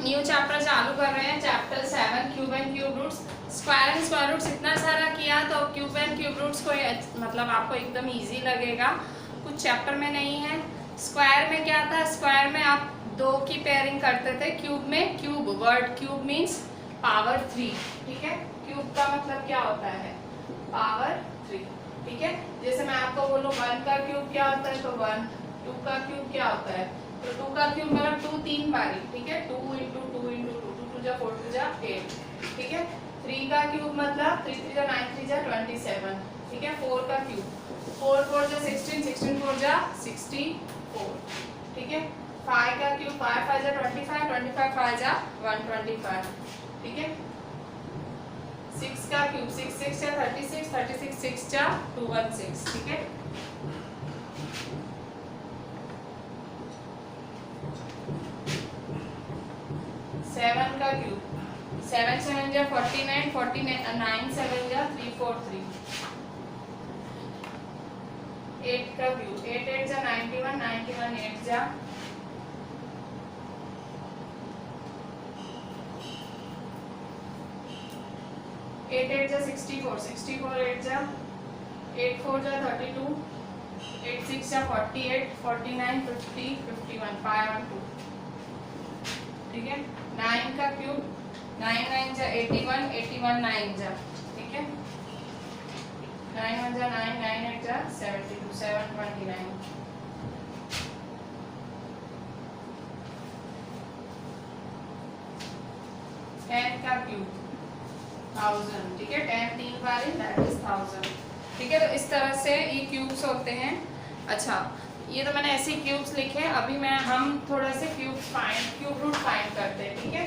New chapter चालू कर रहे हैं, chapter 7 cube and cube roots. Square and square roots इतना सारा किया तो क्यूब एंड क्यूब रूट्स को मतलब आपको एकदम इजी लगेगा, कुछ चैप्टर में नहीं है। स्क्वायर में क्या था, स्क्वायर में आप दो की पेयरिंग करते थे, क्यूब में cube, word cube means power 3, ठीक है। क्यूब का मतलब क्या होता है, पावर 3, ठीक है। जैसे मैं आपको बोलूँ 1 का क्यूब क्या होता है तो 1, 2 का क्यूब क्या होता है तो 2 का क्यूब मतलब 2 3 बारी, ठीक है। 2 इंटू 2 इंटू 2, 2 2 जा 4 2 जा 8, ठीक है। 3 का क्यूब मतलब 3 3 जा 9 3 जा 27, ठीक है। 4 का क्यूब 4 4 जा 16, 16 4 जा 64, ठीक है। 5 का क्यूब 5 5 जा 25, 25 5 जा 125, ठीक है। 6 का क्यूब 6 6 जा 36, 36 6 जा 216, ठीक है। 7 का क्यूब 7 7 जा 49, 49 9 7 जा 343। 8 का क्यूब 8 8 जा 91, 91 8 जा 8 8 जा 64, 64 8 जा 8 4 जा 32, 8 6 जा 48, 49 50 51 5 1 2, ठीक है। 9 का क्यूब 9 9 जा 81, 81 9 जा, ठीक है। 9 1 जा 9, 9 8 जा 72, 729। 10 का क्यूब 1000, ठीक है। 10 3 बार दैट इज 1000, ठीक है। तो इस तरह से ये क्यूब्स होते हैं। अच्छा, ये तो मैंने ऐसे क्यूब्स लिखे, अभी हम थोड़ा से क्यूब रूट फाइंड करते हैं, ठीक है।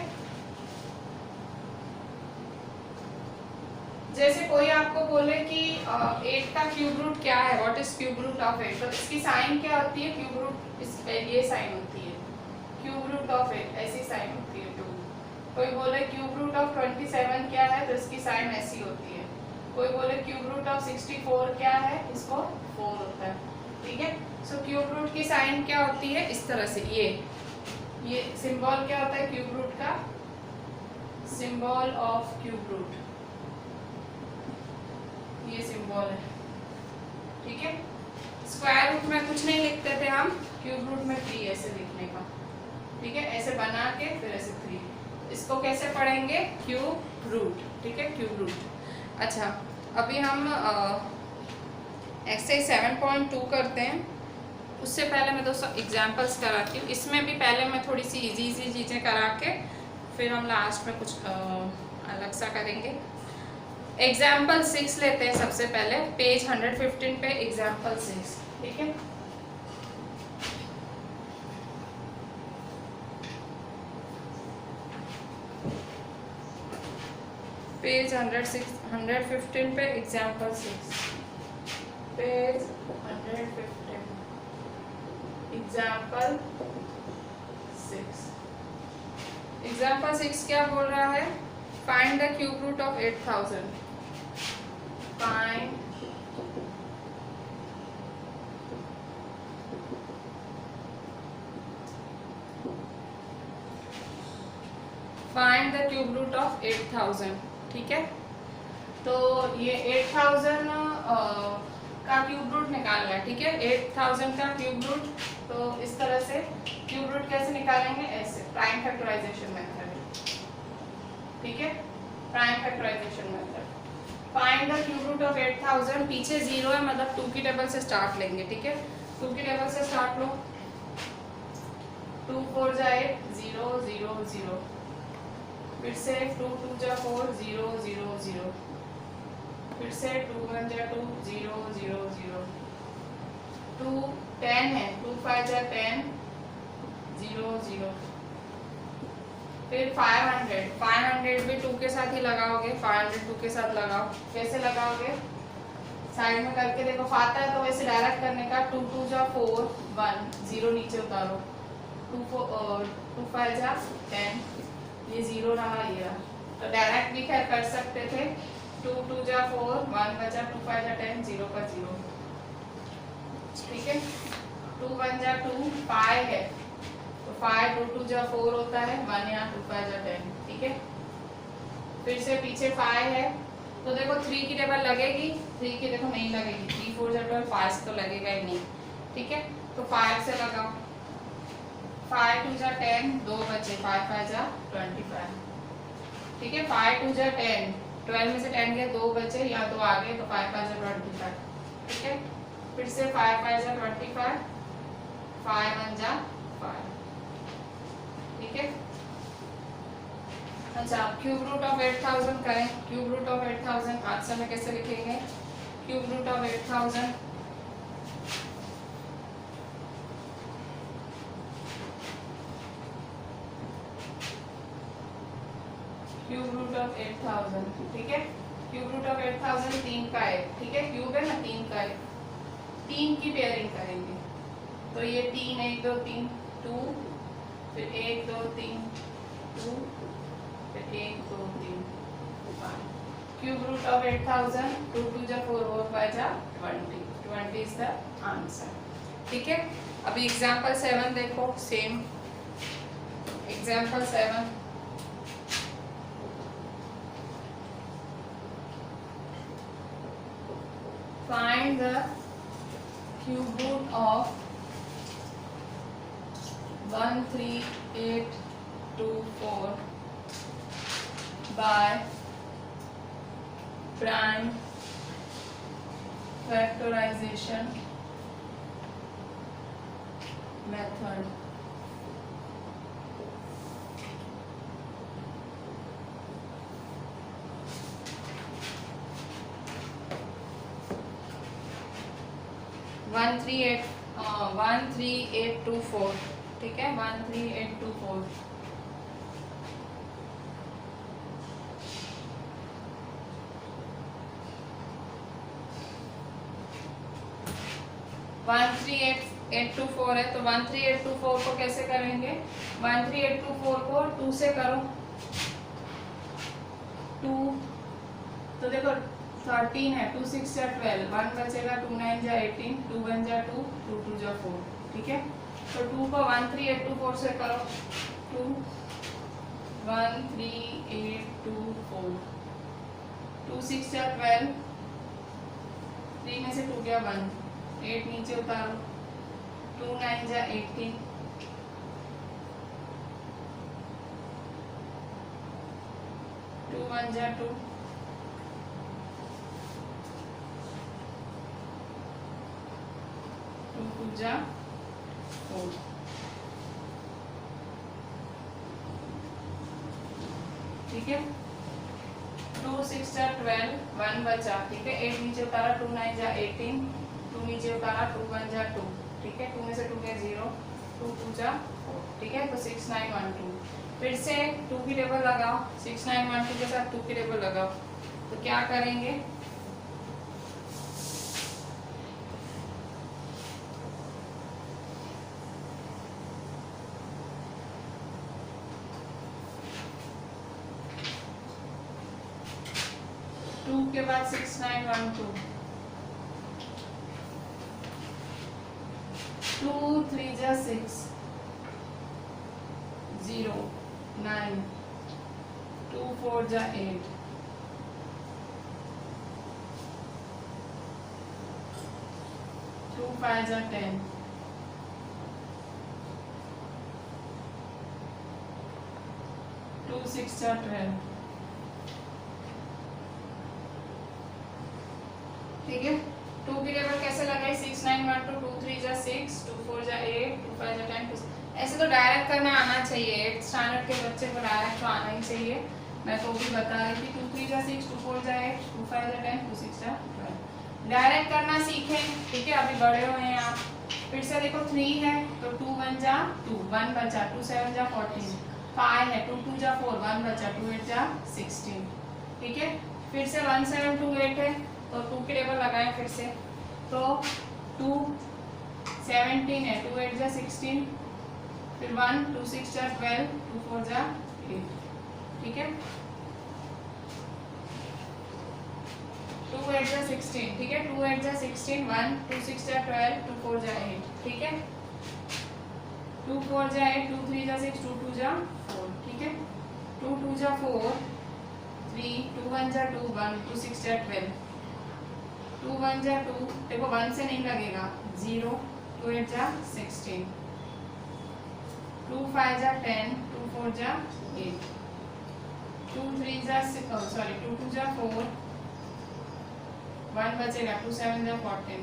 जैसे कोई आपको बोले कि 8 का क्यूब रूट क्या है, what is cube root of 8, तो इसकी साइन क्या होती है, क्यूब रूट इस पे ये साइन होती है, क्यूब रूट ऑफ 8 ऐसी साइन होती है 2। कोई बोले क्यूब रूट ऑफ 27 क्या है तो इसकी साइन ऐसी होती है। कोई बोले क्यूब रूट ऑफ 64 क्या है, इसको 4 होता है, ठीक है। सो क्यूब रूट की साइन क्या होती है, इस तरह से ये सिंबल क्या होता है क्यूब रूट का, सिंबल ऑफ क्यूब रूट, ये सिंबल है, ठीक है। स्क्वायर रूट में कुछ नहीं लिखते थे हम, क्यूब रूट में 3 ऐसे लिखने का, ठीक है। ऐसे बना के फिर ऐसे 3, इसको कैसे पढ़ेंगे, क्यूब रूट, ठीक है, क्यूब रूट। अच्छा, अभी हम एक्सरसाइज 7.2 करते हैं। उससे पहले मैं दोस्तों एग्जांपल्स कराती हूँ, इसमें भी पहले मैं थोड़ी सी इजी चीज़ें करा के फिर हम लास्ट में कुछ अलग सा करेंगे। एग्जाम्पल 6 लेते हैं सबसे पहले, पेज 115 पे एग्जाम्पल 6, ठीक है। पेज 115 पे एग्जाम्पल 6, पेज 115 एग्जाम्पल 6। एग्जाम्पल 6 क्या बोल रहा है, find the cube root of 8000। Find the cube root of 8000, ठीक है। तो ये 8000 का क्यूब रूट निकालना है, ठीक है। 8000 का क्यूब रूट, तो इस तरह से क्यूब रूट कैसे निकालेंगे, ऐसे प्राइम फैक्टराइजेशन मेथड, ठीक है, prime factorization method. Find the cube root of 8000, पीछे 0 है मतलब 2 की टेबल से स्टार्ट लेंगे, ठीक है। 2 की टेबल से स्टार्ट लो, 2 4 जा 8 0 0 0, फिर से 2 2 जा 4 0 0 0, फिर से 2 1 जा 2 0 0 0, 2 10 है, 2 5 जा 10 0 0, फिर 500 भी 2 के साथ ही लगाओगे, 500 2 के साथ लगाओ। कैसे लगाओगे, साइड में करके देखो, आता है तो वैसे डायरेक्ट करने का, 2 2 जा 4 1 0 नीचे उतारो, 2 5 जा 10, ये 0 रहा, ये रहा, तो डायरेक्ट भी खैर कर सकते थे। 2 2 जा 4 1 बचा, 2 5 जा 10 0 का 0, ठीक है। 2 1 जा 2 5 है, तो 5 2 2 जा 4 होता है, 1 यहाँ 2 5 जा 10, ठीक है। फिर से पीछे 5 है तो देखो 3 की टेबल लगेगी, 3 की देखो नहीं लगेगी, 3 4 जा 12, 5 तो लगेगा ही नहीं, ठीक है। तो 5 से लगाओ, 5 2 जा 10, 2 बचे, 5 5 जा 25, ठीक है। 5 2 जा 10, 12 में से 10 गया, 2 बचे या 2 आ गए, तो 5 5 जा 25, ठीक है। फिर से 5 5 जा 25, 5 1 जा 5, ठीक है। अच्छा, क्यूब रूट ऑफ 8000 करें। क्यूब रूट ऑफ 8000 आज से में कैसे लिखेंगे? Cube root of 8000 cube root of 8000, ठीक है। क्यूब रूट ऑफ 8000 3 का है, ठीक है। क्यूब है ना, 3 का है, 3 की पेयरिंग करेंगे तो ये 3 1 2 3 2, फिर 1 2 3 2, फिर 1 2 3 5। क्यूब रूट ऑफ 8000, 2 2 जा 4 4 5 जा 20 इज द आंसर, ठीक है। अभी एग्जांपल 7 देखो, same example 7। Find the cube root of 13824 by prime factorization method. One three eight two four, ठीक है। 13824 13824 है तो 13824 को कैसे करेंगे? 13824 को 2 से करो, 2 तो देखो 13 है, 2 6 जा 12, 1 बचेगा, 2 9 जा 18, 2 1 जा 2, 2 2 जा 4, ठीक है। तो 2 को 13824 से करो, 2 13824, 2 6 जा 12, 3 में से 2 गया 1, 8 नीचे उतारो, 2 9 जा 18, 2 1 जा 2, 2 2 जा 4, ठीक है। 2 6 जा 12, 1 बचा, ठीक है। 8 नीचे उतारा, 2 9 जा 18, 2 नीचे उतारा, 2 1 जा 2, ठीक है। 2 में से 2 गया 0, 2 2 जा 4, ठीक है। तो 6 9 1 2, फिर से 2 की टेबल लगाओ, 6 9 1 2 के साथ 2 की टेबल लगाओ, तो क्या करेंगे? के बाद 6 9 1 2, 2 3 जा 6, 0 9, 2 4 जा 8, 2 5 जा 10, 2 6 जा 12, ठीक है। 2 की टेबल कैसे लगाई? 6 9 1 2, 2 3 जा 6, 2 4 जा 8, 2 5 जा 10। ऐसे तो डायरेक्ट करना आना चाहिए, 8th स्टैंडर्ड के बच्चे को डायरेक्ट तो आना ही चाहिए। मैं तो भी बता रही थी, 2 3 जा 6, 2 4 जा 8, 2 5 जा 10, 2 6 जा 12। डायरेक्ट करना सीखें, ठीक है। अभी बड़े हुए हैं आप। फिर से देखो 3 है तो 2 1 जा 2, 1 बचा, 2 7 जा 14, 5 है, 2 2 जा 4, 1 बचा, 2 8 जा 16, ठीक है। फिर से 1 7 2 8 है तो 2 की टेबल लगाएं फिर से, तो 2 17 है, 2 8 जा 16, फिर 1 2 6 जा 12, 2 4 जा 8, ठीक है। 2 8 जा 16, ठीक है। 2 8 जा 16, 1 2 6 जा 12, 2 4 जा 8, ठीक है। 2 4 जा 8, 2 3 जा 6, 2 2 जा 4, ठीक है। 2 2 जा 4, 3, 2 1 जा 2 1, 2 6 जा 12, 2 1 जा 2, देखो 1 से नहीं लगेगा, 0, 2 8 जा 16, 2 5 जा 10, 2 4 जा 8, 2 3 जा 2 2 जा 4, 1 बचेगा, 2 7 जा 14।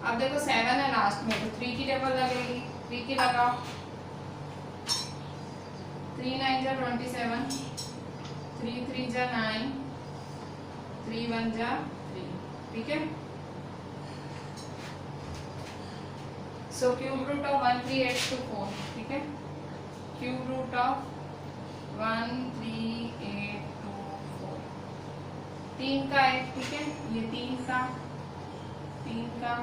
अब देखो 7 है लास्ट में, तो 3 की टेबल लगेगी, 3 की लगाओ, 3 9 जा 27, 3 3 जा 9, 3 1 जा 3, ठीक है। सो क्यूब रूट ऑफ 13824, ठीक है। क्यूब रूट ऑफ 13824 3 का है, ठीक है। ये 3 का, 3 का,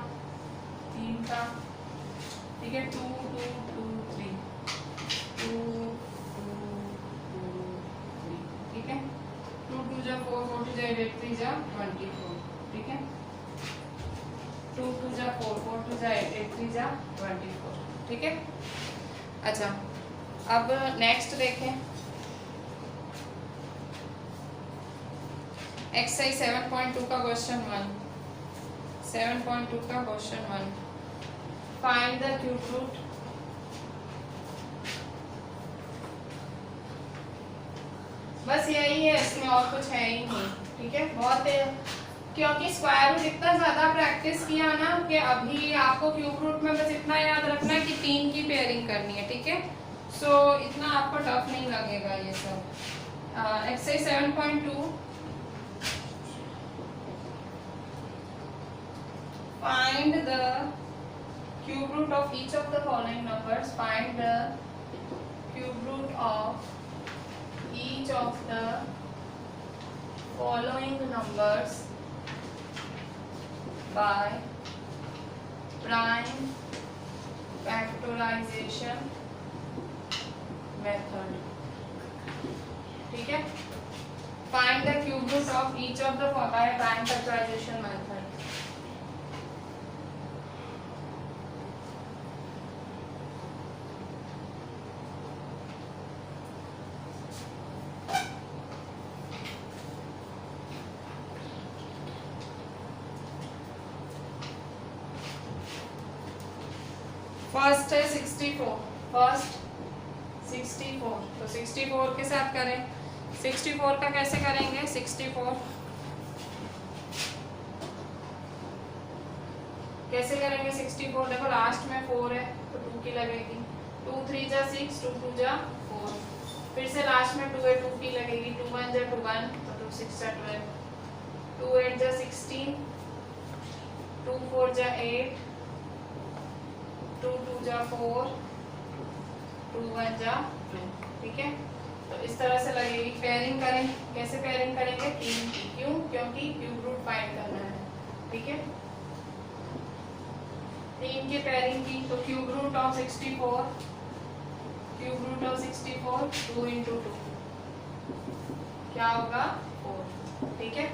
3 का, ठीक है। 2 2 2 3, 2 2 2 3, ठीक है। 2 2 जा 4, 4 2 जा 8, 8 3 जा 24, ठीक है। 2 2 जा 4, 4 2 जा 8, 8 3 जा 24, ठीक है। अच्छा, अब नेक्स्ट देखें, एक्सरसाइज 7.2 का क्वेश्चन 1, 7.2 का question 1, find the cube root बस यही है, इसमें और कुछ है ही नहीं, ठीक है। बहुत क्योंकि स्क्वायर रूट इतना ज्यादा प्रैक्टिस किया ना कि अभी आपको क्यूब रूट में बस इतना याद रखना है कि 3 की पेयरिंग करनी है, ठीक है। सो इतना आपको टफ नहीं लगेगा ये सब। Exercise 7.2, find the cube root of each of the following numbers. Find the cube root of each of the following numbers by prime factorization method, ठीक है। Find the cube root of each of the by prime factorization method. First है 64, first 64, तो 64 के साथ करें। 64 का कैसे करेंगे? 64 कैसे करेंगे? 64 देखो लास्ट में 4 है तो 2 की लगेगी, 2 3 जा 6, 2 2 जा 4, फिर से लास्ट में 2 है, 2 की लगेगी, 2 1 जा 2 1, तो 2 6 जा 12, 2 8 जा 16, 2 4 जा 8, 2 2 जा 4, 2 1 जा 2, ठीक है। तो इस तरह से लगेगी। पेयरिंग करें, कैसे पेयरिंग करेंगे? 3 की, क्यों? क्योंकि क्यूब रूट फाइंड करना है, ठीक है। 3 की पेयरिंग की, तो cube root of 64, cube root of 64 2 into 2 क्या होगा? 4, ठीक है।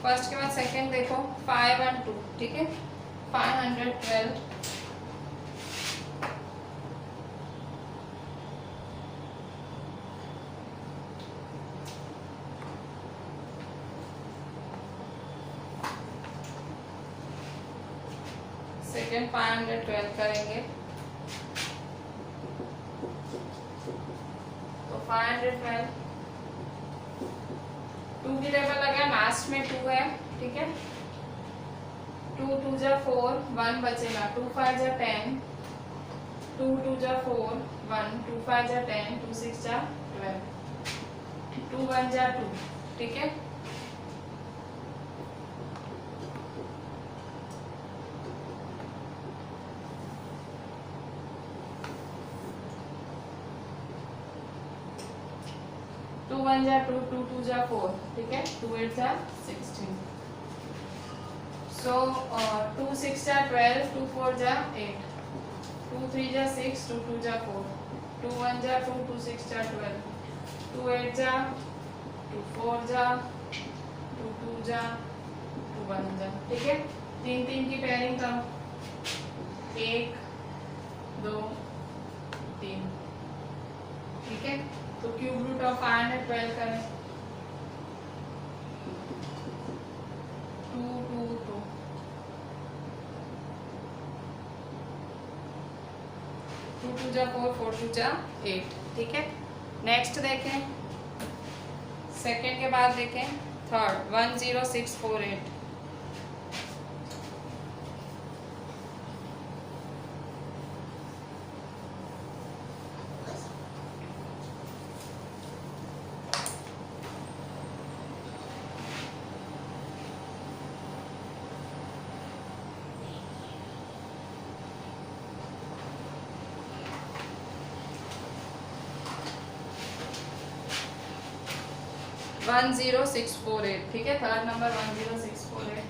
फर्स्ट के बाद सेकंड देखो, 5 और 2, ठीक है। 512 सेकेंड 512 करेंगे, तो 512 2 की टेबल लगा, लास्ट में 2 है, ठीक है। 2 2 जा 4, 1 बचेगा, 2 5 जा 10, 2 2 जा 4 1, 2 5 जा 10, 2 6 जा 12, 2 1 जा 2, ठीक है। टू 1 जा 2, 2 2 जा 4, ठीक है। 2 8 जा 16, सो 2 6 जा 12, 2 4 जा 8, 2 3 जा 6, 2 2 जा 4, 2 1 जा 2, 2 6 जा 12, 2 8 जा 2 4 जा 2 2 जा 2 1 जा, ठीक है। तीन तीन की पेयरिंग करो, 1 2 3, ठीक है। तो क्यूब रूट ऑफ 512 करें, 2 2 2, 2 2 जा 4, 4 2 जा 8, ठीक है। नेक्स्ट देखें, सेकेंड के बाद देखें थर्ड, 10648, 10648, ठीक है। थर्ड नंबर 10648,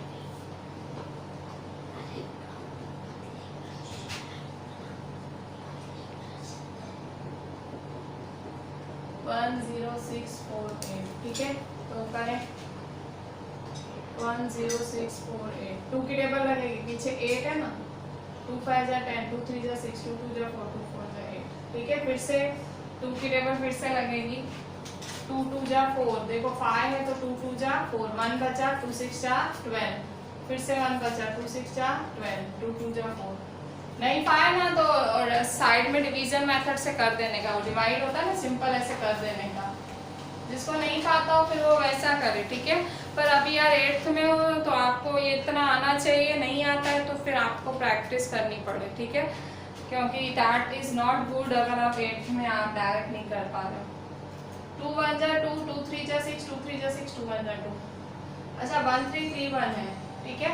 10648, ठीक है। तो करें 10648, 2 की टेबल लगेगी, पीछे 8 है ना, 2 5 जा 10, 2 3 जा 6, 2 2 जा 4, 2 4 जा 8, ठीक है। फिर से 2 की टेबल फिर से लगेगी, 2 2 जा 4, देखो 5 है तो 2 2 जा 4, 1 बचा, 2 6 जा 12, फिर से 1 बचा, 2 6 जा 12, 2 2 जा 4, नहीं पाए ना तो और साइड में डिवीजन मेथड से कर देने का, वो डिवाइड होता है ना, सिंपल ऐसे कर देने का। जिसको नहीं खाता हो फिर वो वैसा करे, ठीक है। पर अभी यार 8th में हो तो आपको ये इतना आना चाहिए, नहीं आता है तो फिर आपको प्रैक्टिस करनी पड़े, ठीक है। क्योंकि दैट इज नॉट गुड अगर आप 8th में आप डायरेक्ट नहीं कर पा रहे हो। 2 1 जा 2, 2 3 जा 6, 2 3 जा 6, 2 1 जा 2, अच्छा 1 3 3 1 है, ठीक है।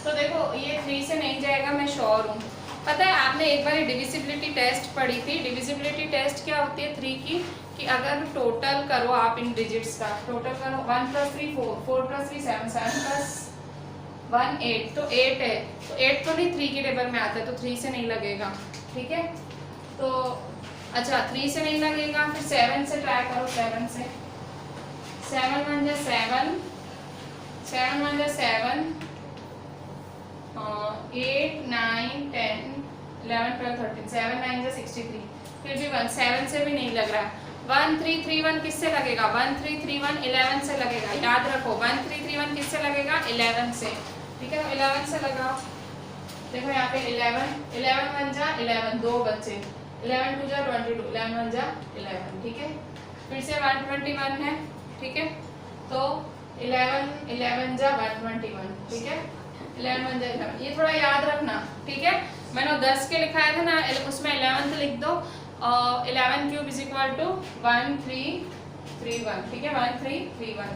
तो देखो ये 3 से नहीं जाएगा, मैं श्योर हूँ। पता है आपने एक बार डिविजिबिलिटी टेस्ट पढ़ी थी, डिविजिबिलिटी टेस्ट क्या होती है 3 की, कि अगर टोटल करो आप इन डिजिट्स का, टोटल करो 1 + 3 4, 4 + 3 7, 7 + 1 8, तो 8 है, तो 8 तो नहीं 3 की टेबल में आता है, तो 3 से नहीं लगेगा, ठीक है। तो अच्छा 3 से नहीं लगेगा, फिर 7 से ट्राई करो, 7 से, 7 1 जा 7, 7 1 जा 7, 8 9 10 11 12 13, 7 9 जा 63, फिर भी 1 7 से भी नहीं लग रहा है। 1 3 3 1 किससे लगेगा, 1 3 3 1 11 से लगेगा, याद रखो 1 3 3 1 किससे लगेगा, 11 से, ठीक है। 11 से लगाओ, देखो यहाँ पे 11 11 1 जा 11, 2 बच्चे, 11 2 जा 22, 11 1 जा 11, ठीक है। फिर से 121 है, ठीक है। तो 11 11 जा 121, ठीक है। 11 1 जा 11, ये थोड़ा याद रखना, ठीक है। मैंने 10 के लिखाया था ना, उसमें 11th लिख दो, 11 क्यूब = 1331, ठीक है, 1331,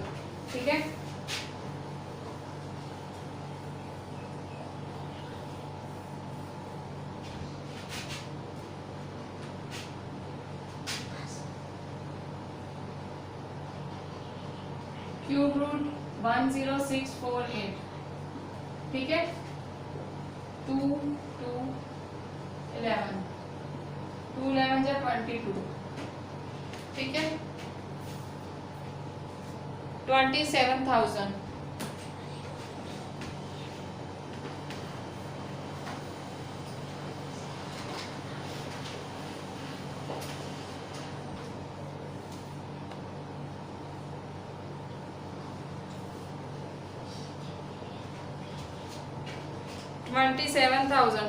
ठीक है। क्यूब रूट 10648, ठीक है। 2 2 11, 2 11 जा 22, ठीक है। 27,000,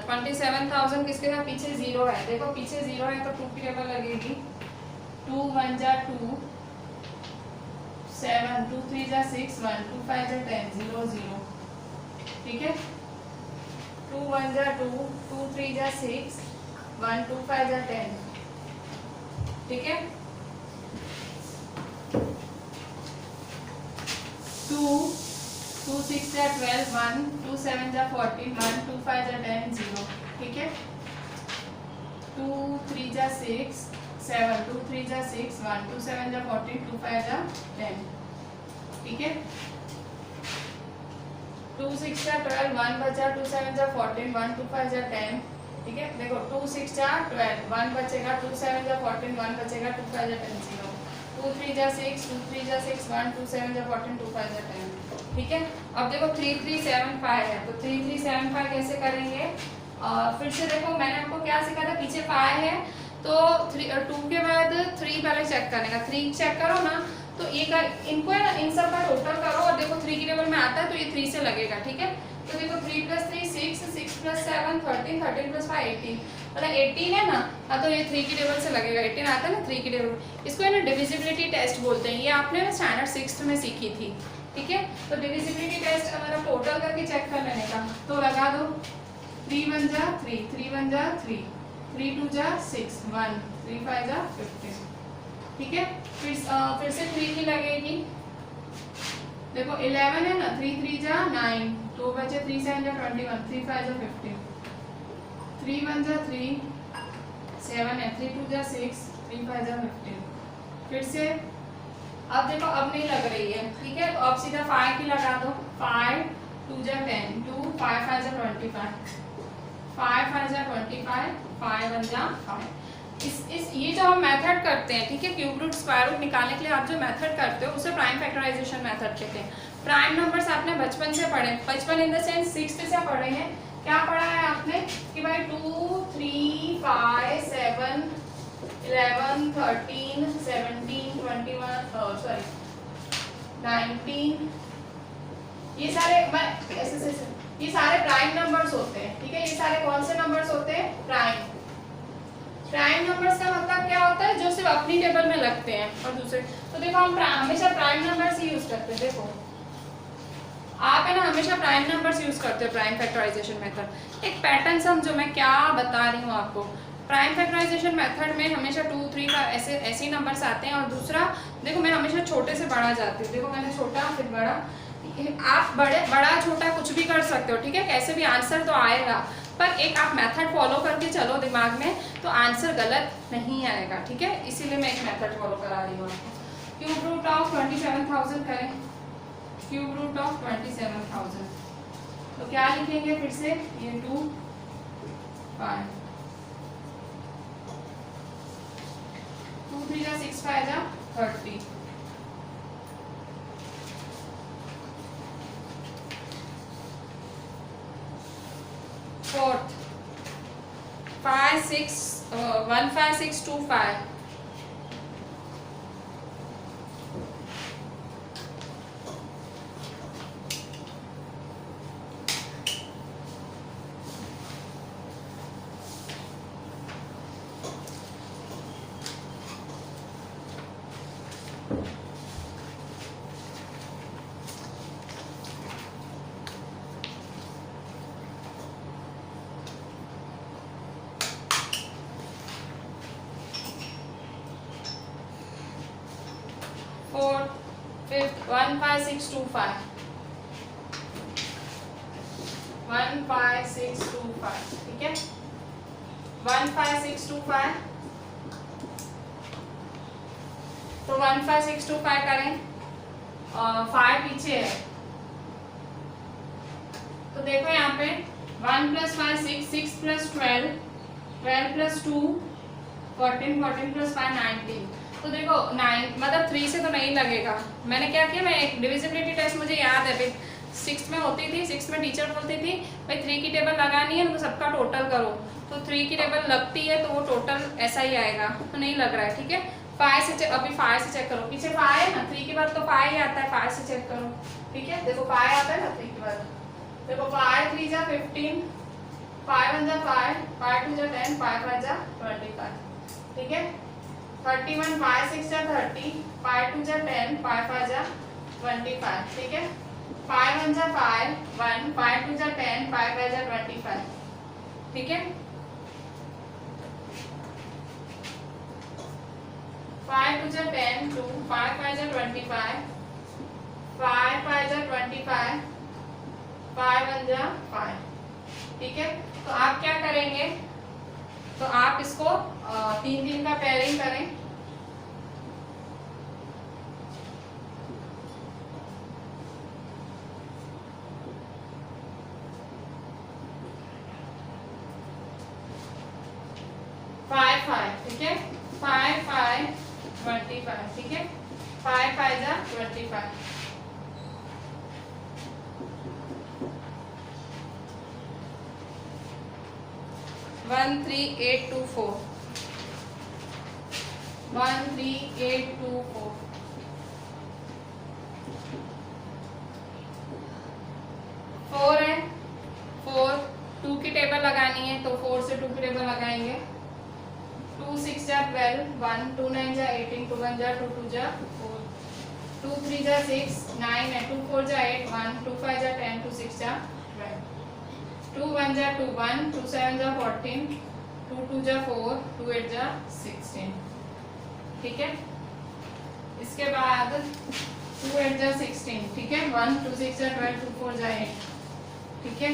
$27,000 किसके साथ, पीछे 0 है, देखो पीछे 0 है तो 2 की टेबल लगेगी, 2 1 जा 2 7, 2 3 जा 6 1, 2 5 जा 10 0 0, ठीक है। 2 1 जा 2, 2 3 जा 6 1, 2 5 जा 10, ठीक है। 2 2 6 जा 12 1, 2 7 जा 14 1, 2 5 जा 10 0, ठीक है। 2 3 जा 6 7, 2 3 जा 6 1, 2 7 जा 14, 2 5 जा 10, ठीक है। 2 6 जा 12 1 बचा, 2 7 जा 14 1, 2 5 जा 10, ठीक है। देखो 2 6 जा 12 1 बचेगा, 2 7 जा 14 1 बचेगा, 2 5 जा 10 0, 2 3 जा 6 2 3 जा 6 1, 2 7 जा 14 2 5 जा 10, ठीक है। अब देखो 3375 है, तो 3375 कैसे करेंगे? फिर से देखो मैंने आपको क्या सिखाया था, पीछे 5 है तो 2 के बाद 3 पहले चेक करने का, 3 चेक करो ना तो ये इनको है ना, इन सब का टोटल करो और देखो 3 की टेबल में आता है तो ये 3 से लगेगा, ठीक है। तो देखो 3 + 3 6, 6 + 7 13, 13 + 5 18, मतलब 18 है ना, हाँ तो ये 3 की टेबल से लगेगा, 18 आता है ना 3 की टेबल। इसको है ना डिविजिबिलिटी टेस्ट बोलते हैं, ये आपने ना स्टैंडर्ड 6th में सीखी थी, ठीक है। तो डिविजिबिलिटी टेस्ट मतलब टोटल करके चेक कर लेने का, तो लगा दो 3 1 जा 3, 3 1 जा 3, 3 2 जा 6 1, 3 5 जा 15, ठीक है। फिर से 3 की लगेगी, देखो 11 है ना, 3 3 जा 9, 2 बचे 3 7 जा 21, 3 5 जा 15, 3 1 जा 3 7 है, 3 2 जा 6, 3 5 जा 15। फिर से अब देखो अब नहीं लग रही है, ठीक है, तो अब सीधा 5 की लगा दो, 5 2 जा 10, 2 5 5 जा 25, 5 5 जा 25, 5 1 जा 5। इस ये जो हम मेथड करते हैं, ठीक है, क्यूब रूट स्क्वायर रूट निकालने के लिए आप जो मेथड करते हो उसे प्राइम फैक्टराइजेशन मेथड कहते हैं। प्राइम नंबर्स आपने बचपन से पढ़े, बचपन इन द सेंस 6th से पढ़े हैं। क्या पढ़ा है आपने कि भाई 2 3 5 7 11 13 17 21 सॉरी 19, ये सारे ये सारे प्राइम नंबर्स होते हैं, ठीक है। ये सारे कौन से नंबर्स होते हैं? प्राइम। प्राइम नंबर्स का मतलब क्या होता है? जो सिर्फ अपनी टेबल में लगते हैं और दूसरे, तो देखो हम हमेशा प्राइम नंबर्स ही यूज करते हैं। देखो आप है ना हमेशा प्राइम नंबर्स यूज करते हो प्राइम फैक्टराइजेशन मेथड। एक पैटर्न समझो मैं क्या बता रही हूँ आपको। प्राइम फैक्टराइजेशन मेथड में हमेशा 2 3 का ऐसे ही नंबर्स आते हैं, और दूसरा देखो मैं हमेशा छोटे से बड़ा जाती हूँ, देखो मैंने छोटा फिर बड़ा, आप बड़ा छोटा कुछ भी कर सकते हो, ठीक है, कैसे भी आंसर तो आएगा, पर एक आप मेथड फॉलो करके चलो दिमाग में तो आंसर गलत नहीं आएगा, ठीक है। इसीलिए मैं एक मेथड फॉलो करा रही हूँ आपको। क्यूब रूट ऑफ 27,000 करें, क्यूब रूट ऑफ 27,000, तो क्या लिखेंगे फिर से, ये 2 5 2 3 जा 6 5 जा 30, फोर्थ 5 6 1 5 6 2 5, फोर्थ फिफ्थ 1 5 6 2 5, 1 5 6 2 5, ठीक है। 1 5 6 2 5, तो 1 5 6 2 5 करें, 5 पीछे है, तो देखो यहाँ पे 1 + 5 6, 6 + 12, 12 + 2 14, 14 + 5 19, तो देखो 9 मतलब 3 से तो नहीं लगेगा। मैंने क्या किया, मैं एक डिविजिबिलिटी टेस्ट मुझे याद है 6th में होती थी, 6th में टीचर बोलती थी भाई 3 की टेबल लगानी है तो सबका टोटल करो, तो 3 की टेबल लगती है तो वो टोटल ऐसा ही आएगा, तो नहीं लग रहा है, ठीक है। 5 से अभी 5 से चेक करो, पीछे 5 है ना, 3 के बाद तो 5 ही आता है, 5 से चेक करो, ठीक है। देखो 5 आता है ना 3 के बाद, देखो 5 3 जा 15, 5 1 जा 5, 5 2 जा 10, 5 5 जा 25, ठीक है। 31 5 6 जा 30, 5 2 जा 10, 5 5 जा 25, ठीक है। 5 1 जा 5 1, 5 2 जा 10, 5 5 जा 25, ठीक है। 5 2 जा 10 2, 5 5 जा 25, 5 5 जा 25, 5 1 जा 5, ठीक है। तो आप क्या करेंगे, तो आप इसको 3 का पेयरिंग करें, ठीक है, 5 5 25, ठीक है, 5 5 जा 25, 13824 13824 4 है, 4 2 की टेबल लगानी है तो 4 से 2 की टेबल लगाएंगे। 2 6 जा 12, 1 2 9 जा 18, 2 1 जा 2 2 जा 4, 2 3 जा 6 9 है, 2 4 जा 8 1, 2 5 जा 10, 2 6 जा 12, 2 1 जा 2 1, 2 7 जा 14, 2 2 जा 4, 2 8 जा 16। ठीक है, इसके बाद 2 8 जा 16। ठीक है, 1 2 6 जा 12, 2 4 जा 8। ठीक है,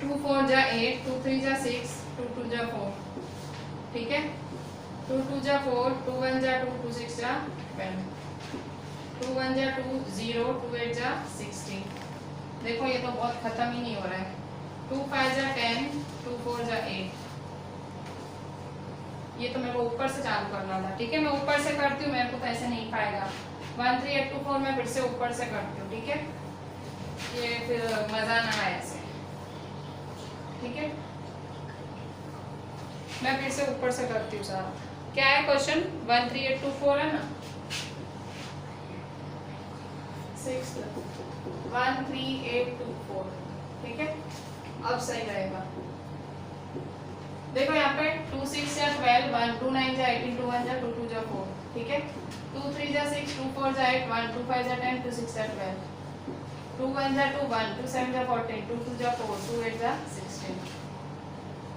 2 4 जा 8, 2 3 जा 6, 2 2 जा 4। ठीक है, 2 2 जा 4, 2 1 जा 2, 2 6 जा 12, 2 1 जा 2 0, 2 8 जा 16। देखो ये तो बहुत खत्म ही नहीं हो रहा है। 2 5 जा 10, 2 4 जा 8। ये तो मेरे को ऊपर से चालू करना था। ठीक है, मैं ऊपर से करती हूँ, मेरे को तो ऐसे नहीं पाएगा। 1 3 8 2 4 मैं फिर से ऊपर से करती हूँ। ठीक है, ये फिर मजा ना आए ऐसे। ठीक है, मैं फिर से ऊपर से करती हूँ सारा। क्या है क्वेश्चन? 1 3 8 2 4 है ना। 6 1 3 8 2 4। ठीक है, अब सही रहेगा। देखो यहाँ पे 2 6 जा 12, 1 2 9 जा 18, 2 1 जा 2, 2 जा 4। ठीक है, 2 3 जा 6, 2 4 जा 8, 1 2 5 जा 10, 2 6 जा 12, 2 1 जा 2 1, 2 7 जा 14, 2 2 जा 4, 2 8 जा 16,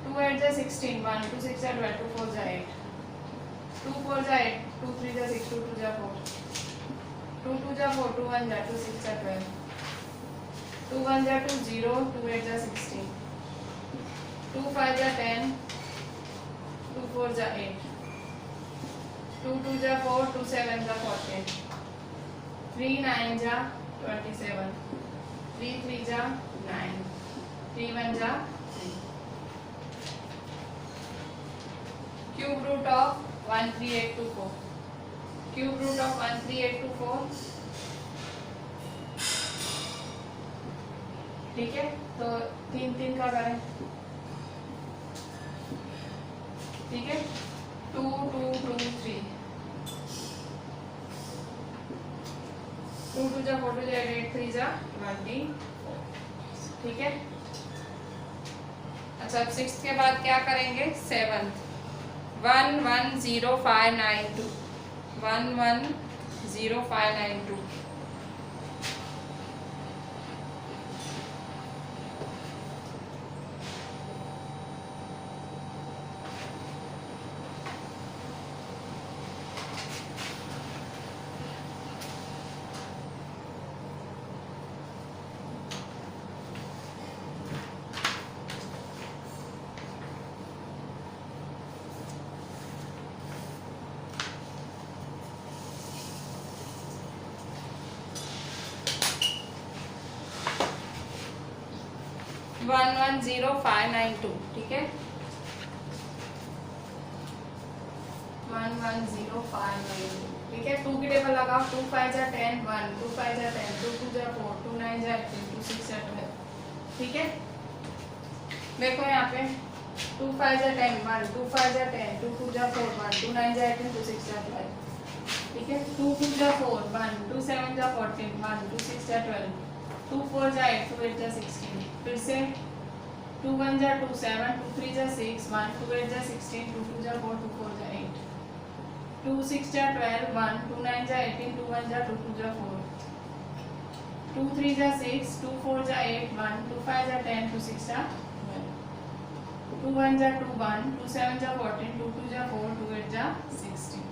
2 8 जा 16, 1 2 6 जा 12, 2 4 जा 8, 2 4 जा 8, 2 3 जा 6, 2 2 जा 4, 2 2 जा 4, 2 1 जा 2 6 जा 12, 2 1 जा 2 0, 2 8 जा 16, 2 5 जा 10, 2 4 जा 8, 2 2 जा 4, 2 7 जा 14, 3 9 जा 27, 3 3 जा 9, 3 1 जा 3। Cube root of 13824। Cube root of 13824। ठीक है, तो 3 3 का करें। ठीक है, 2 2 2 3, 2 2 जा 4 2 जा 8 3 जा 20। ठीक है, अच्छा अब 6 के बाद क्या करेंगे? 7 1 1 0 5 9 2, 1 1 0 5 9 2। 1 1 0 5 9 2। ठीक है, 1 1 0 5 9 2। ठीक है, 2 की टेबल लगाओ। 2 5 जा 10, 1 2 5 जा 10, 2 2 जा 4, 2 9 जा 18, 2 6 जा 12। ठीक है, देखो यहाँ पे 2 5 जा 10, 1 2 5 जा 10, 2 2 जा 4, 1 2 9 जा 18, 2 6 जा 12। ठीक है, 2 2 जा 4, 1 2 7 जा 14, 1 2 6 जा 12, 2 4 जा 8, 2 8 जा 16। फिर से 2 1 जा 2 7, 2 3 जा 6, 1 2 8 जा 16, 2 2 जा 4, 2 4 जा 8, 2 6 जा 12, 1 2 9 जा 18, 2 1 जा 2, 2 जा 4, 2 3 जा 6, 2 4 जा 8, 1 2 5 जा 10, 2 6 जा 12, 2 1 जा 2 1, 2 7 जा 14, 2 2 जा 4, 2 8 जा 16।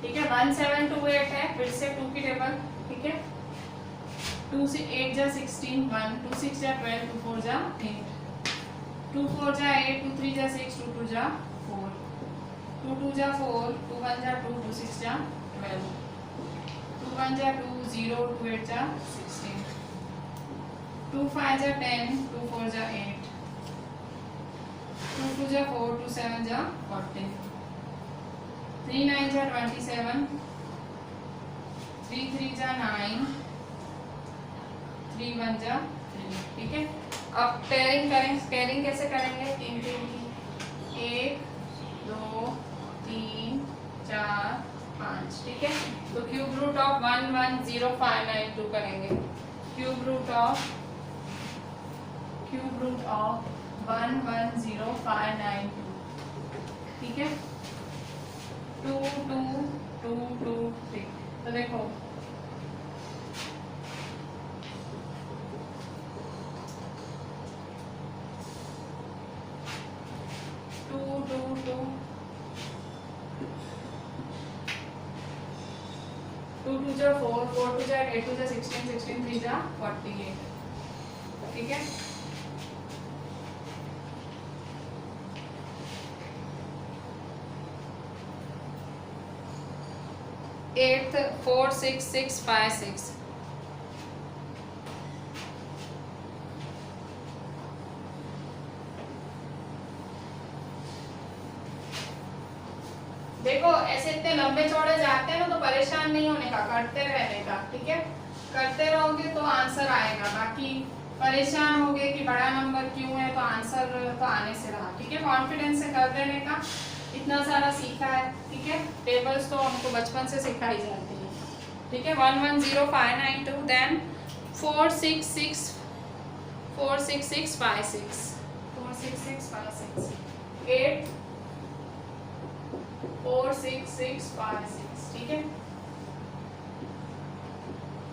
ठीक है, 1 7 2 8 है। फिर से 2 की टेबल। ठीक है, 2 से 8 जा 16, 1 2 6 जा 12, 2 4 जा 8, 2 4 जा 8, 2 3 जा 6, 2 2 जा 4, 2 2 जा 4, 2 1 जा 2, 2 6 जा 12, 2 1 जा 2 0, 2 8 जा 16, 2 5 जा 10, 2 4 जा 8, 2 2 जा 4, 2 7 जा 14, 3 9 जा 27, 3 3 जा 9, 3 1 जा 3। ठीक है, अब पेयरिंग करें। पेयरिंग कैसे करेंगे? 3 3 की क्यूब रूट ऑफ 110592 करेंगे। क्यूब रूट ऑफ 110592, ठीक है। 2 2 2 2 3। तो देखो 2 2 2 2 2 जा 4, 4 2 जा 8 2 जा 16, 16 3 जा 48, ठीक है। एट 4 6 6 5 6। देखो ऐसे इतने लंबे चौड़े जाते हैं ना तो परेशान नहीं होने का, करते रहने का, ठीक है। करते रहोगे तो आंसर आएगा, बाकी परेशान होगे कि बड़ा नंबर क्यों है, तो आंसर तो आने से रहा, ठीक है। कॉन्फिडेंस से कर देने का, इतना सारा सीखा है, ठीक है। टेबल्स तो हमको बचपन से सिखाई जाती है, ठीक है। 110592, देन 4 6 6 4 6 6 5 6 4 6 6 5 6 8 4 6 6 5 6, ठीक है।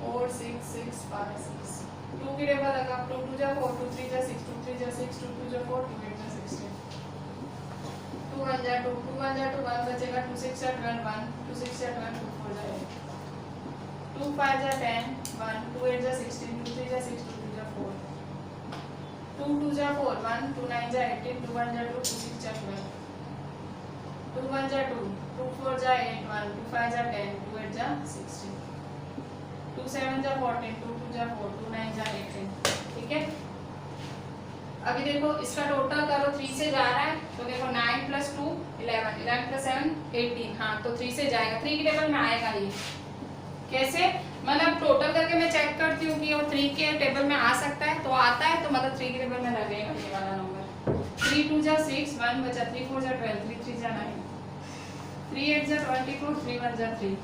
4 6 6 5 6 2 की टेबल लगा, 2 2 जा 4, 2 3 जा 6, 2 3 जा 6, 2 2 जा 4, 2 8 जा 16, 2 1 जा 2, 2 1 जा 2, 1 बचेगा, 2 6 जा 12, 1 2 6 जा 12, 2 4 जा 8, 2 5 जा 10, 1 2 8 जा 16, 2 3 जा 6, 2 2 जा 4, 2 2 जा 4, 1 2 9 जा 18, 2 1 जा 2, 2 6 जा 12, 2 1 जा 2, 2 4 जा 8, 1 2 5 जा 10, 2 8 जा 16, 2 7 जा 14, 2 2 जा 4, 2 9 जा 18, ठीक है। अभी देखो इसका टोटल करो, 3 से जा रहा है तो देखो 9 + 2 11, 11 + 7 18, हाँ तो 3 से जाएगा, 3 की टेबल में आएगा ये। कैसे, मतलब टोटल करके मैं चेक करती हूँ कि वो 3 के टेबल में आ सकता है, तो आता है तो मतलब 3 के टेबल में लगेगा ये वाला नंबर। 3 2 जा 6, 1 बचा, 3 4 जा 12, 3 3 जा 9, 3 8 जा 24, 3 1 जा 3,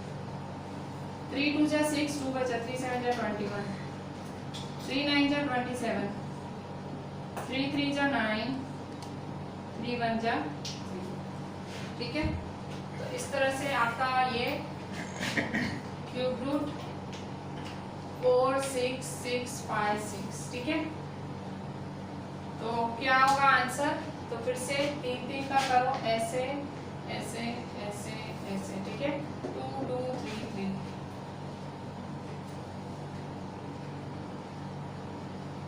3 2 जा 6, 2 बचा, 3 7 जा 21, 3 9 जा 27, 3 3 जा 9, 3 1 जा 3, ठीक है। तो इस तरह से आपका ये क्यूब रूट 4 6 6 5 6, ठीक है। तो क्या होगा आंसर, तो फिर से 3 3 का करो, ऐसे ऐसे ऐसे ऐसे, ठीक है। 2 2 3 3,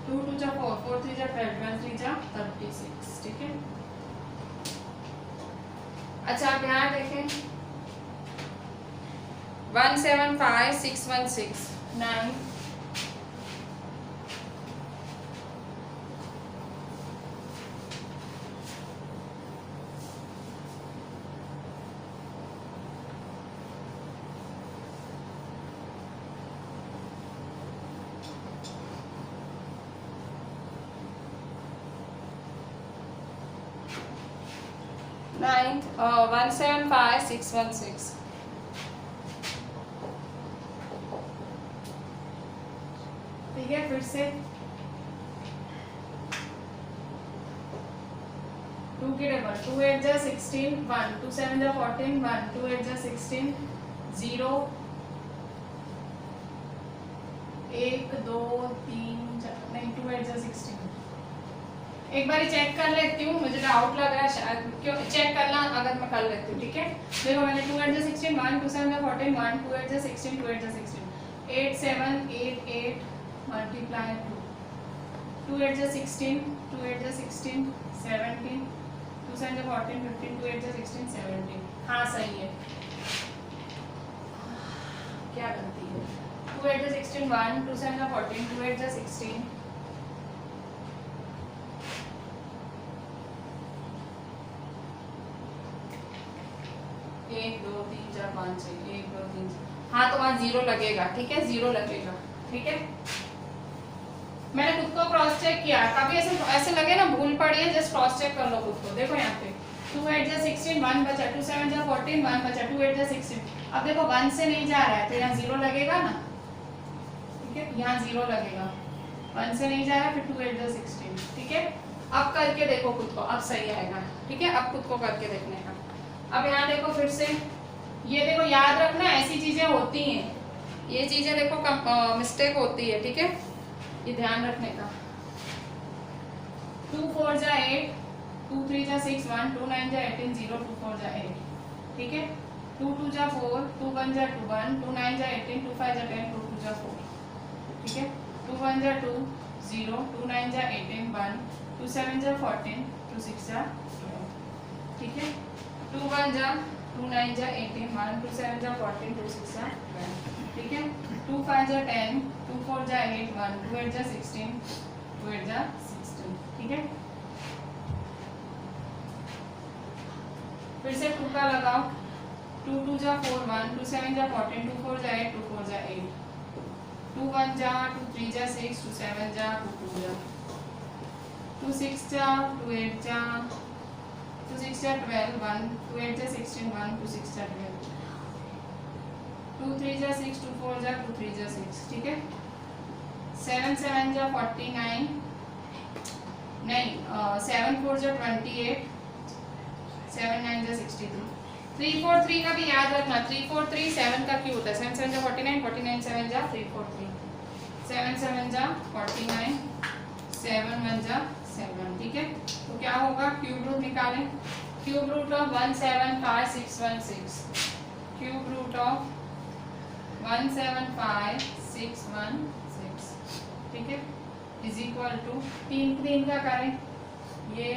2 2 जा 4, 4 3 जा 12, 12 3 जा 36, ठीक है। अच्छा आप यहाँ देखें 175 616 9 175 616, ठीक है। फिर से 2 की टेबल, 2 8 जा 16, 1 2 7 जा 14, 1 2 8 जा 16, 0 1 2 3 नहीं 2 8 जा 16। एक बार चेक कर लेती हूँ, मुझे डाउट लग रहा है शायद, क्यों चेक करना अगर मैं कर लेती हूँ, ठीक है। देखो मैंने 2 8 जा 16, 1 2 7 जा 14, 1 2 8 जा 16, 2 8 जा 16, 8 7 8 8 मल्टीप्लाई 2, 2 8 जा 16, 2 8 जा 16 17, 2 7 जा 14 15, 2 8 जा 16 17, हाँ सही है। क्या करती है, 2 8 जा 16, 1 2 7 जा 14, 2 8 जा 16, 1 2 3 4 5 6, 1 2 3 4, हाँ तो वहाँ 0 लगेगा, ठीक है, 0 लगेगा, ठीक है। मैंने खुद को क्रॉस चेक किया, कभी ऐसे ऐसे लगे ना भूल पड़ी है, जस्ट क्रॉस चेक कर लो खुद को। देखो यहाँ पे 2 8 जा 16, 1 बचा, 2 7 जा 14, 1 बचा, 2 8 जा 16, अब देखो 1 से नहीं जा रहा है तो यहाँ 0 लगेगा ना, ठीक है, यहाँ 0 लगेगा, 1 से नहीं जा रहा है, फिर 2 8 जा 16, ठीक है। अब करके देखो खुद को, अब सही आएगा, ठीक है। अब खुद को करके देखने का। अब यहाँ देखो फिर से, ये देखो याद रखना ऐसी चीजें होती हैं, ये चीजें देखो मिस्टेक होती है, ठीक है, ये ध्यान रखने का। 2 4 जा 8, 2 3 जा 6 1, 2 9 जा 18 0, 2 4 जा 8, ठीक है। 2 2 जा 4, 2 1 जा 2 1, 2 9 जा 18, 2 5 जा 10, 2 2 जा 4, ठीक है। 2 1 जा 2 0, 2 9 जा 18 1, 2 7 जा 14, 2 6 जा 12, ठीक है। 2 1 जा 2 9 जा 18 1, 2 7 जा 14, 2 6 जा 12, ठीक है। 2 5 जा 10, 2 4 जा 8 1, 2 8 जा 16, 2 8 जा 16, ठीक है। फिर से 2 का लगाओ, 2 2 जा 4 1, 2 7 जा 14, 2 4 जा 8, 2 4 जा 8, 2 1 जा 2 3 जा 6, 2 7 जा 2 2 जा, 2 6 जा 2 8 जा 2 6 जा 12 1, 2 8 जा 16 1, 2 6 जा 12, 2 3 जा 6, 2 4 जा 2 3 जा 6, ठीक है। 7 7 जा 49, नहीं 7 4 जा 28, 7 9 जा 62, 3 4 3 का भी याद रखना, 3 4 3 7 का क्यों होता है, 7 7 जा 49, 49 7 जा 3 4 3, 7 7 जा 49, 7 1 जा 7, ठीक है। तो क्या होगा, क्यूब रूट निकालें, cube root of 175616, cube root of 175616, ठीक है, इज इक्वल टू 3 3 का करें, ये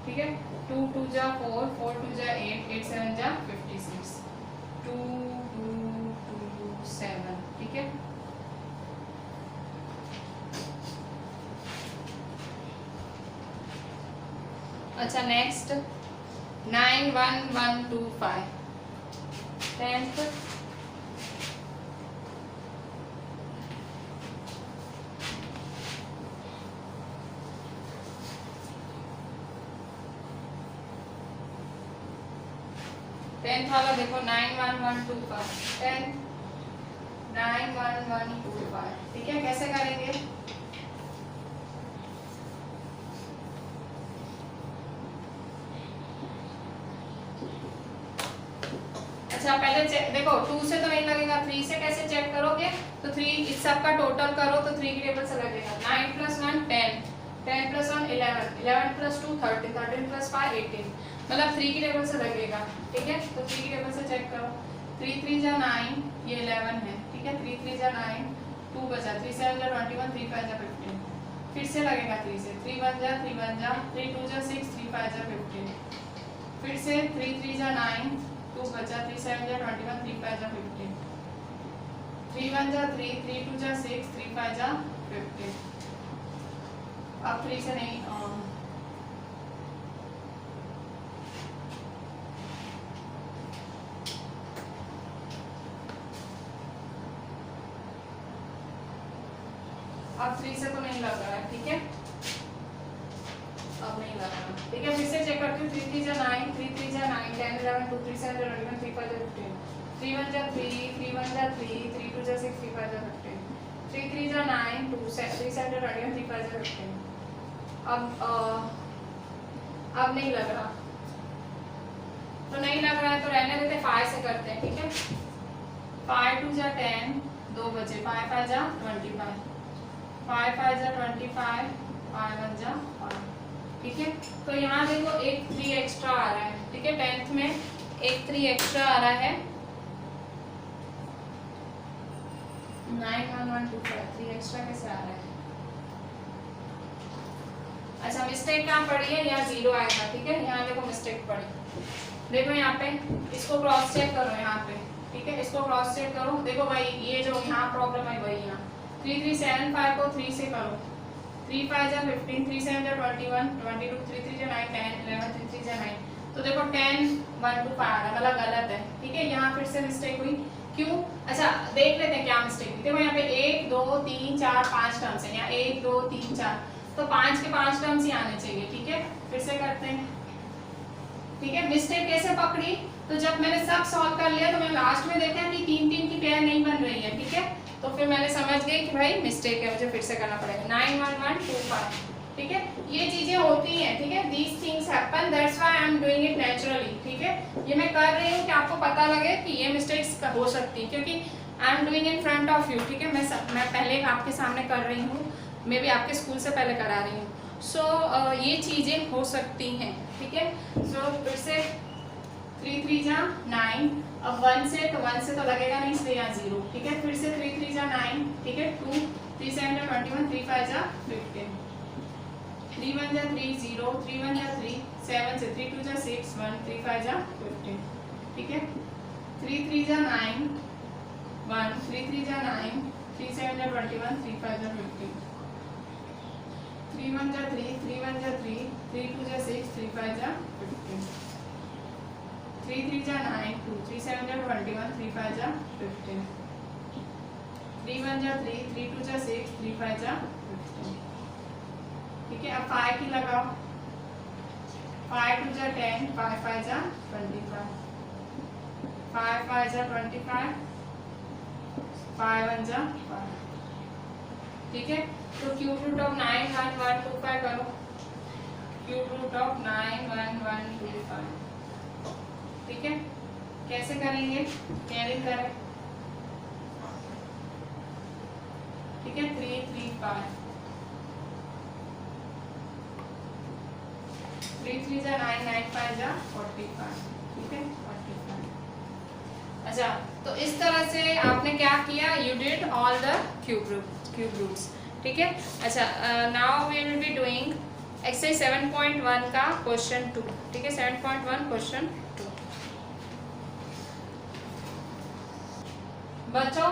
ठीक है। 2 2 जा 4, 4 2 जा 8, 8 7 जा 56, 2 2 2 7, ठीक है। अच्छा नेक्स्ट 9 1 1 2 5, 10th 10th वाला देखो 9 1 1 2 5, 10 9 1 1 2 5, ठीक है। कैसे करेंगे, अच्छा पहले देखो 2 से तो नहीं लगेगा, 3 से कैसे चेक करोगे, तो 3 इस सब का टोटल करो तो 3 की टेबल से लगेगा, 9 + 1 10, 10 + 1 11, 11 + 2 13, 13 + 5 18, मतलब 3 की टेबल से लगेगा, ठीक है। तो 3 की टेबल से चेक करो, 3 3 जा 9, ये 11 है, ठीक है। 3 3 जा 9, 2 बचा, 3 7 जा 21, 3 5 जा 15, फिर से लगेगा 3 से, 3 1 जा 3 1 जा, 3 2 जा 6, 3 5 जा 15, फिर से 3 3 जा 9, 2 बचा, 3 7 जा 21, 3 5 जा 15, 3 1 जा 3, 3 2 जा 6, 3 5 जा 15, अब 3 से नहीं, अब 3 से तो नहीं लग रहा है, ठीक है, अब नहीं लग रहा, ठीक है। फिर से चेक करती हूँ, 3 3 जा 9, 3 3 जा 9, 10 11 2 3 7 जा 21, 3 5 जा 15, 3 1 जा 3, 3 1 जा 3, 3 2 जा 6, 3 5 जा 15, 3 3 जा 9, 2 7 3 7 जा 21, 3 5 जा 15, अब नहीं लग रहा, तो नहीं लग रहा है तो रहने देते, 5 से करते हैं, ठीक है। 5 2 जा 10, 2 बचे, 5 5 जा 25, 5 5 जा 25, 5 1 जा 5, ठीक है। तो यहाँ देखो एक 3 एक्स्ट्रा आ रहा है, ठीक है, 10th में एक 3 एक्स्ट्रा आ रहा है, 9 1 1 2 5, 3 एक्स्ट्रा कैसे आ रहा है, अच्छा मिस्टेक कहाँ पड़ी है, यहाँ 0 आएगा, ठीक है। यहाँ देखो मिस्टेक पड़ी, देखो यहाँ पे इसको क्रॉस चेक करो, यहाँ पे, ठीक है, इसको क्रॉस चेक करो, देखो भाई ये जो यहाँ प्रॉब्लम है वही यहाँ 3 3 7 5 को 3 से करो, 3 5 जा 15, 3 7 जा 21, 22, 3 3 जा 9 10, 11 3 3 जा 9, तो देखो 10 1 2 5 आ रहा है, मतलब गलत है, ठीक है। यहाँ फिर से मिस्टेक हुई, क्यों, अच्छा देख लेते हैं क्या मिस्टेक हुई। देखो यहाँ पे 1 2 3 4 5 टर्म्स है, यहाँ 1 2 3 4, तो 5 के 5 टर्म्स ही आने चाहिए, ठीक है। फिर से करते हैं, ठीक है। मिस्टेक कैसे पकड़ी, तो जब मैंने सब सॉल्व कर लिया तो मैंने लास्ट में देखा कि 3 की पेयर नहीं बन रही है, ठीक है। तो फिर मैंने समझ गई कि भाई मिस्टेक है, मुझे फिर से करना पड़ेगा। 9 1 1 2 5, ठीक है। ये चीजें होती हैं, ठीक है, these things happen, that's why I am doing it naturally, ठीक है। ये मैं कर रही हूँ कि आपको पता लगे कि ये मिस्टेक्स हो सकती है, क्योंकि I am doing in front of you, ठीक है। मैं पहले आपके सामने कर रही हूँ, मैं भी आपके स्कूल से पहले करा रही हूँ। सो ये चीजें हो सकती हैं, ठीक है। सो फिर से 3 3 जा 9, अब 1 से तो लगेगा नहीं, इसलिए यहाँ 0, ठीक है। फिर से 3 3 जा 9, ठीक है। 2 3 7 जा 21, 3 5 जा 15, 3 1 जा 3 0, 3 1 जा 3 7 से 3 2 जा 6 1, 3 5 जा 15, ठीक है। 3 3 जा 9 1, 3 3 जा 9, 3 7 जा 21, 3 5 जा 15, 3 1 जा 3, 3 1 जा 3, 3 2 जा 6, 3 5 जा 15, 3 3 जा 9 2, 3 7 जा 21, 3 5 जा 15, 3 1 जा 3, 3 2 जा 6, 3 5 जा 15, ठीक है। अब 5 की लगाओ, 5 2 जा 10, 5 5 जा 25, 5 5 जा 25, 5 1 जा 5, ठीक है। तो क्यूब रूट ऑफ 9 1 1 2 5 करो, क्यूब रूट ऑफ 9 1 1 2 5, ठीक है। कैसे करेंगे, कैरिंग करें, ठीक है। 3 3 5, 3 3 जा 9, 9 5 जा 45, ठीक है, 45। अच्छा, तो इस तरह से आपने क्या किया, you did all the cube roots, ठीक है। अच्छा, now we will be doing exercise 7.1 का क्वेश्चन 2, ठीक है। 7.1 क्वेश्चन 2 बच्चों,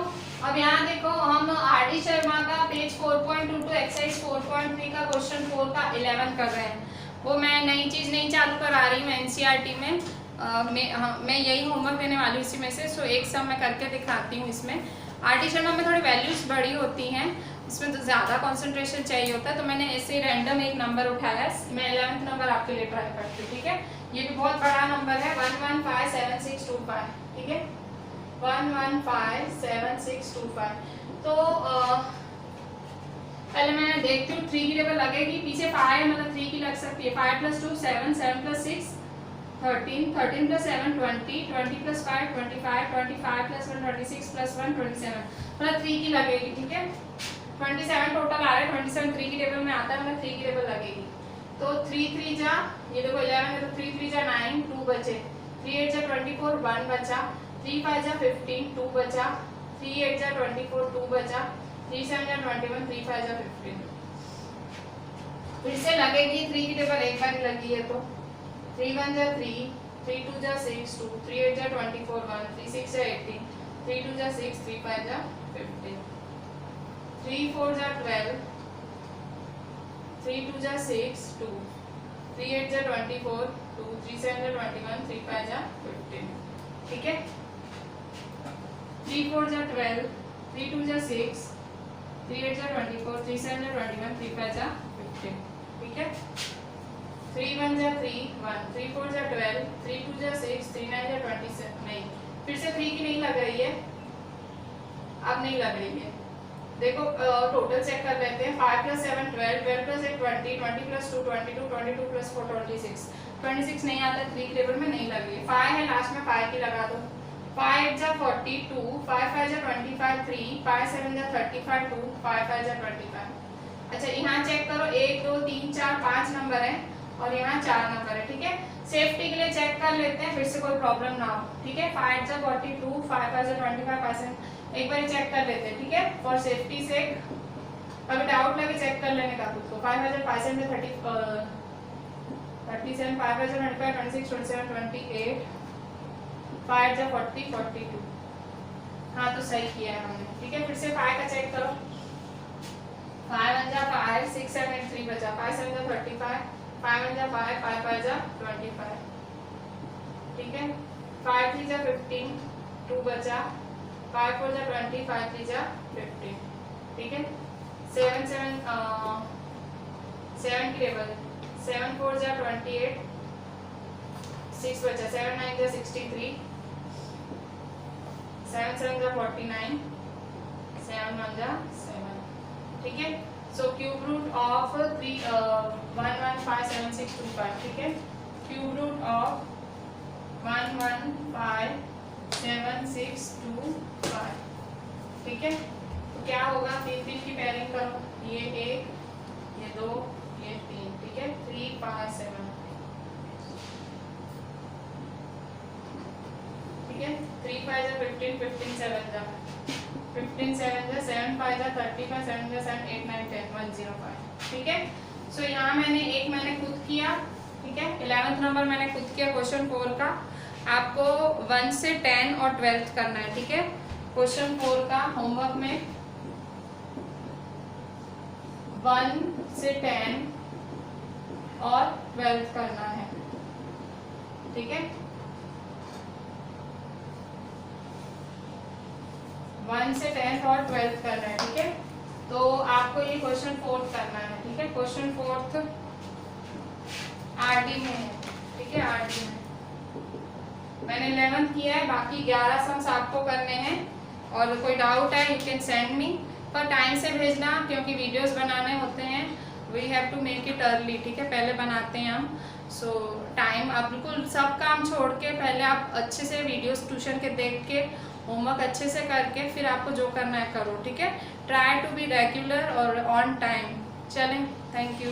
अब यहाँ देखो, हम आर डी शर्मा का पेज 4.2 टू एक्सरसाइज 4.3 का क्वेश्चन 4 का 11 कर रहे हैं। वो मैं नई चीज़ नहीं चालू करा रही हूँ एनसीईआरटी में, मैं यही होमवर्क देने वाली हूँ इसी में से। सो एक सब मैं करके दिखाती हूँ। इसमें आर डी शर्मा में थोड़ी वैल्यूज बड़ी होती हैं, इसमें तो ज़्यादा कंसंट्रेशन चाहिए होता है, तो मैंने ऐसे रैंडम एक नंबर उठाया है। मैं 11th नंबर आपके लिए ट्राई करती हूँ, ठीक है। ये भी बहुत बड़ा नंबर है, 1157625, ठीक है, 1157625। तो पहले मैं देखती हूँ 3 की टेबल लगेगी, पीछे 5 मतलब 3 की लग सकती है। 5 + 2 7, 7 + 6 13, 13 + 7 20, 20 + 5 25, 25 + 1 26 + 1 27, मतलब 3 की लगेगी, ठीक है। 27 टोटल आ रहा है, 27 3 की टेबल में आता है, मतलब 3 की टेबल लगेगी। तो 3 3 जा, ये देखो 11 है, तो 3 3 जा 9 2 बचे, 3 8 जा 24 1 बचा, 3 5 जा 15 2 बचा, 3 8 जा 24 2 बचा, 3 7 जा 21, 3 5 जा 15। फिर से लगेगी 3 की टेबल, एक बार लगी है तो 3 1 जा 3, 3 2 जा 6 2, 3 8 जा 24 1, 3 6 जा 18, 3 2 जा 6, 3 5 जा 15, 3 4 जा 12, 3 2 जा 6 2, 3 8 जा 24 2, 3 7 जा 21, 3 5 जा 15, ठीक है। 3 4 जा 12, 3 2 जा 6, 3 8 जा 24, 3 7 जा 21, 3 5 जा 15, ठीक है। 3 1 जा 3 1, 3 4 जा 12, 3 2 जा 6, 3 9 जा 27, नहीं, फिर से 3 की नहीं लग रही है, अब नहीं लग रही है। देखो टोटल चेक कर लेते हैं। 5 + 7 12, 12 + 8 20, 20 + 2 22, 22 + 4 26, 26 नहीं आता, 3 की टेबल में नहीं लग रही है। 5 है लास्ट में, 5 की लगा दो। 5 8 जा 42, 5 5 जा 25 3, 5 7 जा 35 2, 5 5 जा 25। अच्छा, यहाँ चेक करो, 1 2 3 4 5 नंबर है और यहाँ 4 नंबर है, ठीक है। सेफ्टी के लिए चेक कर लेते हैं, फिर से कोई प्रॉब्लम ना हो, ठीक है। 5 जा 42, 5 5 जा 25, 5 7 एक बार चेक कर लेते हैं, ठीक है, फॉर सेफ्टी से। अभी डाउट लगे चेक कर लेने का खुद को। 5 5 5 7 37, 5 5 25 26 27 28, 5 जा 40 42। हाँ, तो सही किया है हमने, ठीक है। फिर से 5 का चेक करो। 5 1 जा 5, 6 7 8 3 बचा, 5 7 जा 35, 5 1 जा 5, 5 5 जा 25, ठीक है। 5 3 जा 15 2 बचा, 5 4 जा 20, 5 3 जा 15, ठीक है। 7 7 की टेबल, 7 4 जा 28, 6 बचा, 7 9 जा 63, 7 7 जा 49, 7 1 जा 7, ठीक है। सो क्यूब रूट ऑफ 1157625, ठीक है, क्यूब रूट ऑफ 1157625, ठीक है। तो क्या होगा, 3 3 की पेयरिंग करो, ये 1 ये 2 ये 3, ठीक है, 3 5 7, ठीक है, 3 5 जा 15, 15 7 जा 15 7 जा 7 5 जा 35, 7 जा 7 8 9 10 105, ठीक है। सो यहाँ मैंने खुद किया, ठीक है, 11th नंबर मैंने खुद किया क्वेश्चन 4 का। आपको 1 से 10 और 12th करना है, ठीक है। क्वेश्चन 4 का होमवर्क में 1 से 10 और 12th करना है, ठीक है, 1 से 10 और 12th करना है, ठीक है। तो आपको ये क्वेश्चन 4 करना है, ठीक है। क्वेश्चन 4 आरडी में है, ठीक है, आरडी में मैंने 11th किया है, बाकी 11 सम्स आपको करने हैं। और कोई डाउट है यू कैन सेंड मी, पर टाइम से भेजना क्योंकि वीडियोस बनाने होते हैं, we have to make it early, ठीक है, पहले बनाते हैं हम। सो टाइम आप बिल्कुल सब काम छोड़ के पहले आप अच्छे से वीडियोस ट्यूशन के देख के होमवर्क अच्छे से करके फिर आपको जो करना है करो, ठीक है। ट्राई टू बी रेगुलर और ऑन टाइम। चलें, थैंक यू।